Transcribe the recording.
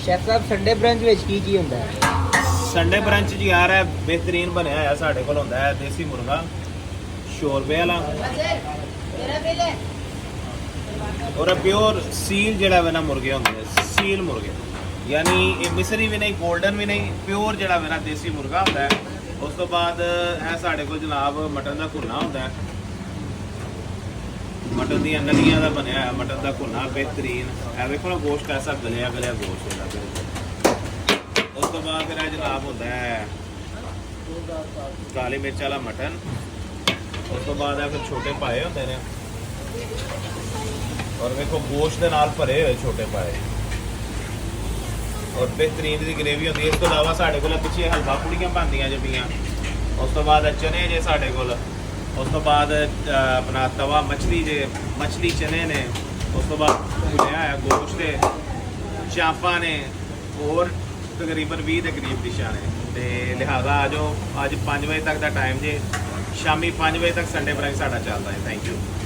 Chef ਸਾਹਿਬ Sunday brunch ਵਿੱਚ ਕੀ ਹੁੰਦਾ ਹੈ? संडे ब्रंच जी आ रहा है बेहतरीन बनया है साढ़े कोल होंदा है देसी मुर्गा शोरबे वाला और प्योर सील जेड़ा वे ना मुर्गे होंदे ने सील मुर्गे यानी ये मिसरी भी नहीं गोल्डन भी नहीं प्योर जेड़ा वे ना देसी मुर्गा होंदा है। उस तो बाद है साढ़े कोल जनाब मटन दा भुन्ना होंदा है मटन दी नलियां दा बनया है मटन दा भुन्ना बेहतरीन है देखो ना गोश्त ऐसा गलिया गलिया गोश्त होंदा बिल्कुल। उस तो बाद फिर जनाब होता है काली मिर्च वाला मटन उस तो बाद है फिर छोटे पाए होते हैं और देखो गोश्त के नाल भरे हुए छोटे पाए और बेहतरीन दी ग्रेवी होती है। इस तो अलावा साढ़े कोल पिछे हलवा पूड़ियां बनदियां जे पियां उस तो बाद चने जे साढ़े कोल उस तो बाद अपना तवा मछली जे मछली चने ने उस तो बाद भुनिया है गोश्त दे चांपा ने और तकरीबन 20 के करीब डिशां ने ते लिहाजा आ जाओ अज 5 बजे तक का टाइम जे शामी 5 बजे तक संडे ब्रंच साडा चलदा है। Thank you.